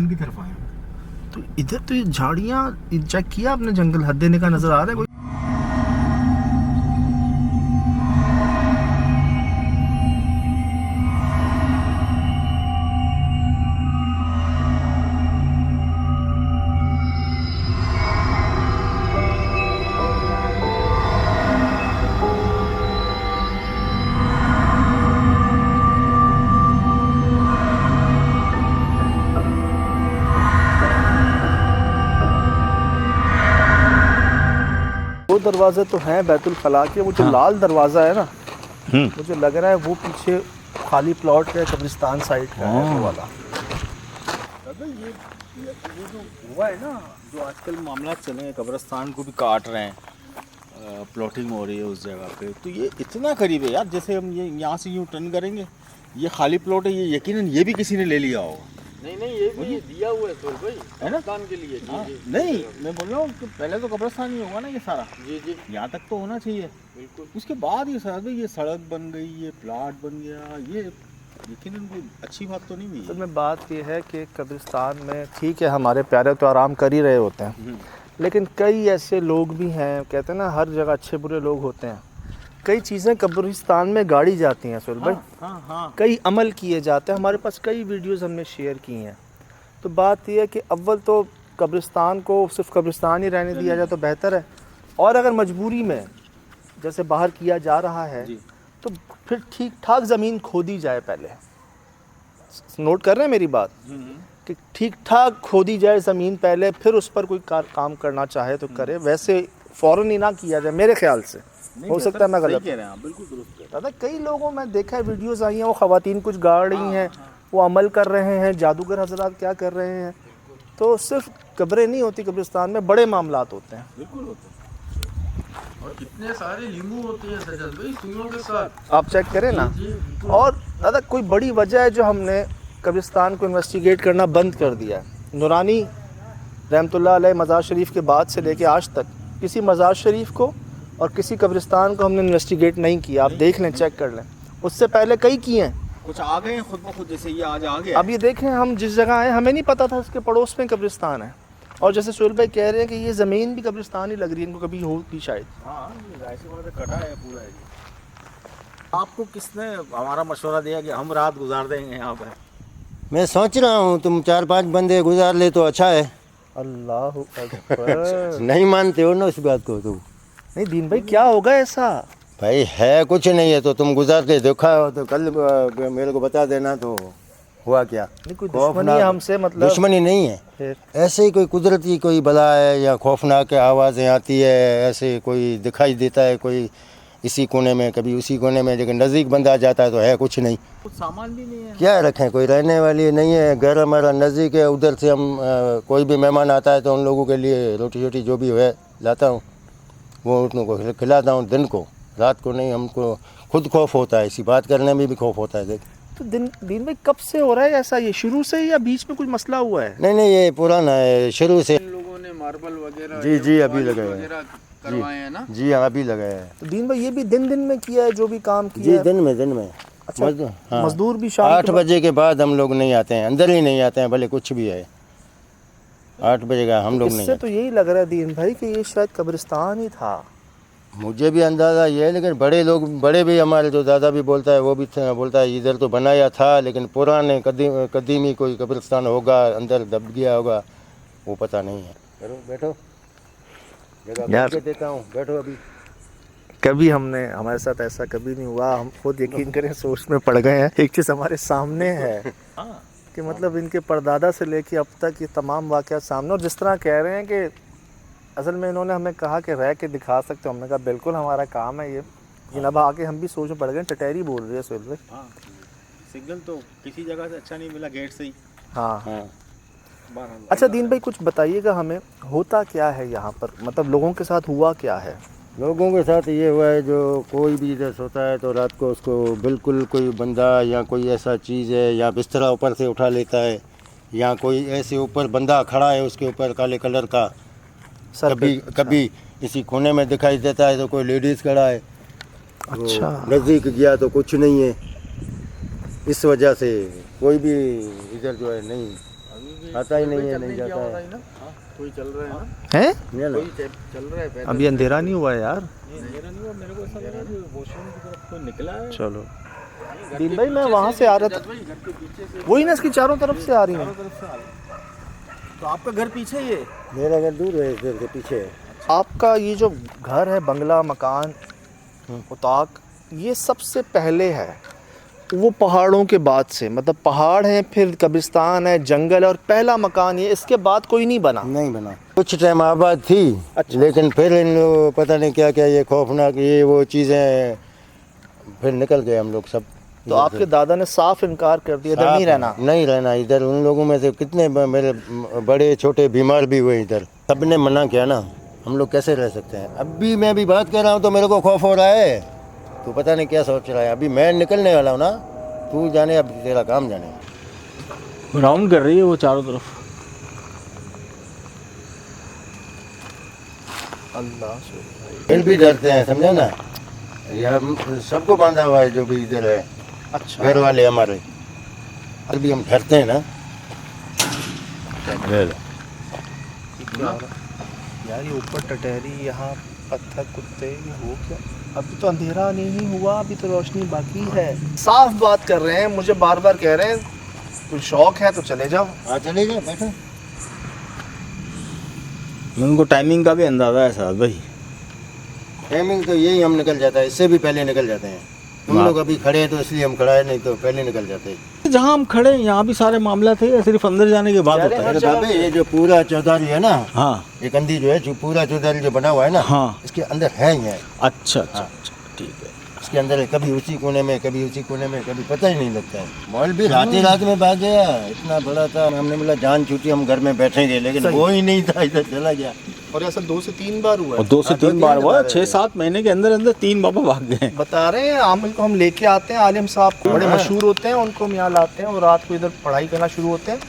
उत्तराखंड की तरफ आए। तो इधर तो ये झाड़ियाँ चेक किया आपने, जंगल हद देने का नजर आ रहा है कोई? दो दरवाजे तो हैं बैतुल खला के, वो जो लाल दरवाज़ा है ना, मुझे लग रहा है वो पीछे खाली प्लॉट है, कब्रिस्तान साइड का है वो वाला। ये जो हुआ है ना, जो आजकल मामला चले हैं, कब्रिस्तान को भी काट रहे हैं, प्लॉटिंग हो रही है उस जगह पे, तो ये इतना करीब है यार। जैसे हम ये यहाँ से यूँ टर्न करेंगे, ये खाली प्लॉट है, ये यकीनन ये भी किसी ने ले लिया होगा। नहीं ये भी दिया हुआ है सोल भाई, है ना, कब्रिस्तान के लिए। जी। नहीं मैं बोल रहा हूँ कि पहले तो कब्रिस्तान ही होगा ना ये सारा। जी यहाँ तक तो होना चाहिए बिल्कुल। उसके बाद ये सड़क बन गई, ये प्लाट बन गया, ये यकीनन कोई अच्छी बात तो नहीं हुई। असल में बात ये है कि कब्रिस्तान में ठीक है हमारे प्यारे तो आराम कर ही रहे होते हैं, लेकिन कई ऐसे लोग भी हैं, कहते हैं ना हर जगह अच्छे बुरे लोग होते हैं। कई चीज़ें कब्रिस्तान में गाड़ी जाती हैं सुहेल भाई। हाँ। कई अमल किए जाते हैं, हमारे पास कई वीडियोस हमने शेयर की हैं। तो बात यह है कि अव्वल तो कब्रिस्तान को सिर्फ कब्रिस्तान ही रहने दिया जाए तो बेहतर है, और अगर मजबूरी में जैसे बाहर किया जा रहा है तो फिर ठीक ठाक ज़मीन खोदी जाए। पहले नोट कर रहे हैं मेरी बात कि ठीक ठाक खोदी जाए ज़मीन पहले, फिर उस पर कोई काम करना चाहे तो करे, वैसे फ़ौरन ही ना किया जाए मेरे ख्याल से। हो सकता है मैं गलत कह रहे हैं, बिल्कुल दुरुस्त। दादा कई लोगों में देखा है, वीडियोस आई हैं, वो ख़वातीन कुछ गाड़ रही हैं, वो अमल कर रहे हैं, जादूगर हजरात क्या कर रहे हैं। तो सिर्फ कब्रें नहीं होती कब्रिस्तान में, बड़े मामलात होते हैं। बिल्कुल होते हैं, और कितने सारे लीमू होते हैं सजल भाई सुइयों के साथ, आप चेक करें ना। और दादा कोई बड़ी वजह है जो हमने कब्रिस्तान को इन्वेस्टिगेट करना बंद कर दिया है। नूरानी रहमतुल्लाह अलैह मज़ार शरीफ के बाद से लेके आज तक किसी मज़ार शरीफ को और किसी कब्रिस्तान को हमने इन्वेस्टिगेट नहीं किया। आप देख लें, चेक कर लें, उससे पहले कई किए हैं, कुछ आ गए हैं खुद ब खुद, जैसे ये आज आ गया। अब ये देखें, हम जिस जगह आए हमें नहीं पता था इसके पड़ोस में कब्रिस्तान है, और जैसे सुहेल भाई कह रहे हैं कि ये ज़मीन भी कब्रिस्तान ही लग रही है, इनको कभी होगी शायद। हाँ, ऐसे बात है, कटा है पूरा है। आपको किसने हमारा मशवरा दिया कि हम रात गुजार देंगे यहाँ पर? मैं सोच रहा हूँ तुम 4-5 बंदे गुजार ले तो अच्छा है। अल्लाह अकबर। नहीं मानते हो ना उस बात को तुम? नहीं दीन भाई क्या होगा ऐसा? भाई है कुछ नहीं है तो तुम गुजार के देखा हो तो कल मेरे को बता देना तो हुआ क्या। नहीं कोई दुश्मनी है हमसे, मतलब दुश्मनी नहीं है, ऐसे ही कोई कुदरती कोई बला है या खौफनाक आवाज़ें आती है, ऐसे कोई दिखाई देता है, कोई इसी कोने में कभी उसी कोने में, लेकिन नज़दीक बंदा जाता है तो है कुछ नहीं। कुछ सामान भी नहीं है, क्या रखें, कोई रहने वाली नहीं है, घर हमारा नज़दीक है, उधर से हम कोई भी मेहमान आता है तो उन लोगों के लिए रोटी शोटी जो भी है लाता हूँ, वो उनको खिलाता हूँ, दिन को, रात को नहीं। हमको खुद खौफ होता है, इसी बात करने में भी खौफ होता है। देख तो दिन में कब से हो रहा है ऐसा, ये शुरू से या बीच में कुछ मसला हुआ है? नहीं ये पुराना है, शुरू से। इन लोगों ने मार्बल वगैरह जी अभी लगाए वगैरह करवाए हैं ना। जी हाँ अभी लगाया है। तो दीन भाई ये भी दिन में किया है जो भी काम किया जी है? दिन में। अच्छा, हाँ, मजदूर भी शाम 8 बजे के बाद हम लोग नहीं आते हैं, अंदर ही नहीं आते हैं, भले कुछ भी है। 8 बजे का हम लोग नहीं इससे तो यही लग रहा है दीन भाई कि ये शायद कब्रिस्तान ही था। मुझे भी अंदाज़ा ये है, लेकिन बड़े भी हमारे जो दादा भी बोलता है, वो भी बोलता है इधर तो बनाया था, लेकिन पुराने कदीमी कोई कब्रिस्तान होगा, अंदर दब गया होगा, वो पता नहीं है। बैठो यार देता हूँ, बैठो। अभी कभी हमारे साथ ऐसा कभी नहीं हुआ, हम खुद यकीन करें सोच में पड़ गए हैं। एक चीज़ हमारे सामने है कि मतलब इनके परदादा से लेके अब तक ये तमाम वाक़यात सामने, और जिस तरह कह रहे हैं कि असल में इन्होंने हमें कहा कि रह के दिखा सकते हो, हमने कहा बिल्कुल हमारा काम है ये, लेकिन अब आके हम भी सोच में पड़ गए। टटैरी बोल रही है सुहेल भाई। हाँ, सिग्नल तो किसी जगह से अच्छा नहीं मिला, गेट से ही। हाँ। अच्छा दीन भाई कुछ बताइएगा हमें, होता क्या है यहाँ पर, मतलब लोगों के साथ हुआ क्या है? लोगों के साथ ये हुआ है, जो कोई भी इधर सोता है तो रात को उसको बिल्कुल कोई बंदा या कोई ऐसा चीज़ है, या बिस्तरा ऊपर से उठा लेता है, या कोई ऐसे ऊपर बंदा खड़ा है उसके ऊपर काले कलर का, कभी इसी कोने में दिखाई देता है तो कोई लेडीज़ खड़ा है। अच्छा, नज़दीक गया तो कुछ नहीं है, इस वजह से कोई भी इधर जो है नहीं। आता ही नहीं है, नहीं जाता है। कोई चल रहा है ना, हैं? ये ना, चल रहा है पैदल। अभी अंधेरा नहीं हुआ है यार। नहीं, अंधेरा नहीं हुआ, मेरे को ऐसा लगा कि वॉशरूम की तरफ कोई निकला है। चलो दीन भाई, मैं वहाँ से आ रहा था, घर के पीछे से वही ना इसकी चारों तरफ से आ रही चारों है। तरफ से आ रहा है। तो आपका घर पीछे ही है? मेरा घर दूर है, इधर के पीछे है। आपका ये जो घर है, बंगला, मकान, उताक, ये सबसे पहले है वो पहाड़ों के बाद से, मतलब पहाड़ है, फिर कब्रिस्तान है, जंगल है, और पहला मकान ये, इसके बाद कोई नहीं बना। नहीं बना, कुछ टाइम आबाद थी। अच्छा। लेकिन फिर इन लोग पता नहीं क्या क्या ये खौफनाक ये वो चीज़ें, फिर निकल गए हम लोग सब। तो आपके दादा ने साफ इनकार कर दिया इधर नहीं रहना। नहीं रहना इधर। उन लोगों में से कितने मेरे बड़े छोटे बीमार भी हुए इधर, सबने मना किया ना, हम लोग कैसे रह सकते हैं। अभी मैं भी बात कर रहा हूँ तो मेरे को खौफ हो रहा है, तो पता नहीं क्या सोच रहा है। अभी मैं निकलने वाला हूँ ना, तू जाने, अब तेरा काम जाने। राउंड कर रही है वो चारों तरफ। अल्लाह से फिर भी डरते हैं, समझे ना। ये हम सबको बांधा हुआ है जो भी इधर है, अच्छा घर वाले हमारे। अभी हम डरते हैं ना। यार ये ऊपर टटहरी, यहाँ पत्थर, कुत्ते, ये हो क्या? अभी तो अंधेरा नहीं हुआ, अभी तो रोशनी बाकी है। साफ बात कर रहे हैं, मुझे बार बार कह रहे हैं कोई शौक है तो चले जाओ। हाँ चले जाओ, बैठो। उनको टाइमिंग का भी अंदाजा है साहब भाई। टाइमिंग तो यही, हम निकल जाता है, इससे भी पहले निकल जाते हैं। तुम लोग अभी खड़े हैं तो इसलिए हम खड़ा है, नहीं तो पहले निकल जाते हैं। जहाँ हम खड़े हैं यहाँ भी सारे मामला थे या सिर्फ अंदर जाने के बाद होता है? अरे बाबे, ये जो पूरा चौधारी है ना, हाँ ये कंदी जो है, जो पूरा चौधारी जो बना हुआ है ना, हाँ। इसके अंदर है ही है। अच्छा अच्छा अच्छा, ठीक है। इसके अंदर है, कभी उसी कोने में, कभी उसी कोने में, कभी पता ही नहीं लगता है। मॉल भी रात ही रात में भाग गया, इतना बड़ा था। हमने बोला जान छूटी, हम घर में बैठेंगे, लेकिन वो ही नहीं था, इधर चला गया। और ऐसा 2 से 3 बार हुआ और है। 2 से 3 बार हुआ, बार है। 6-7 महीने के अंदर अंदर 3 बाबा भाग गए। बता रहे हैं, आमिल को हम लेके आते हैं, आलिम साहब को, बड़े मशहूर होते हैं, उनको हम यहाँ लाते हैं और रात को इधर पढ़ाई करना शुरू होते हैं।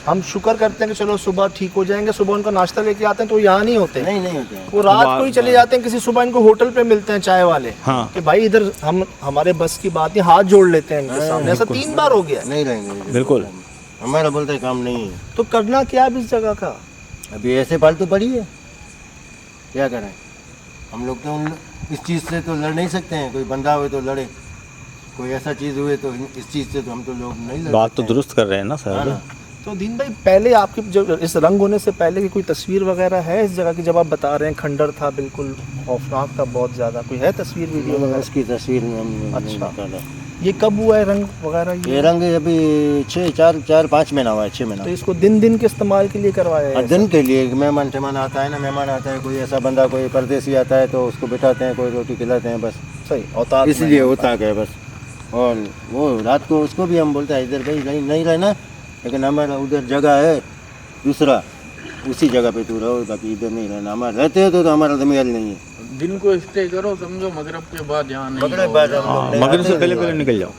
हम शुक्र करते हैं कि चलो सुबह ठीक हो जाएंगे, सुबह उनका नाश्ता लेके आते हैं तो यहाँ नहीं होते, नहीं होते हैं। वो रात को ही चले जाते हैं। किसी सुबह इनको होटल पे मिलते हैं चाय वाले, हाँ। कि भाई इधर हम, हमारे बस की बात नहीं, हाथ जोड़ लेते हैं इनके सामने। ऐसा 3 बार हो गया। नहीं रहेंगे बिल्कुल। हमारा बोलते काम नहीं है। तो करना क्या है इस जगह का? अभी ऐसे फालतू पड़ी है, क्या करें हम लोग। तो इस चीज़ से तो लड़ नहीं सकते हैं। कोई बंदा हुए तो लड़े, कोई ऐसा चीज़ हुए तो इस चीज़ से तो हम तो लोग नहीं लड़ बात तो सकते हैं। दुरुस्त कर रहे हैं ना हाँ सर। ना। तो दीन भाई, पहले आपकी जो इस रंग होने से पहले की कोई तस्वीर वगैरह है इस जगह की? जब आप बता रहे हैं खंडर था, बिल्कुल खौफनाक था बहुत ज़्यादा, कोई है तस्वीर, वीडियो वगैरह? उसकी तस्वीर में हम नहीं अच्छा। निकाला। ये कब हुआ है रंग वगैरह ये रंग अभी 4-5 महीना हुआ है, 6 महीना। तो इसको दिन के इस्तेमाल के लिए करवाया है? दिन के लिए मेहमान आता है ना, मेहमान आता है, कोई ऐसा बंदा, कोई परदेसी आता है तो उसको बिठाते हैं, कोई रोटी खिलाते हैं, बस सही औताक में इसलिए है। होता है बस। और वो रात को उसको भी हम बोलते हैं इधर भाई नहीं रहना, लेकिन हमारा उधर जगह है दूसरा, उसी जगह पे तू रहो, बाकी इधर नहीं रहना। हमारे रहते हो तो हमारा ज़मीन नहीं है। दिन को स्टे करो, समझो मगरिब के बाद यहाँ नहीं मगरिब रहो। बाद हम लोग हाँ, नहीं मगरिब आते से पहले नहीं निकल जाओ।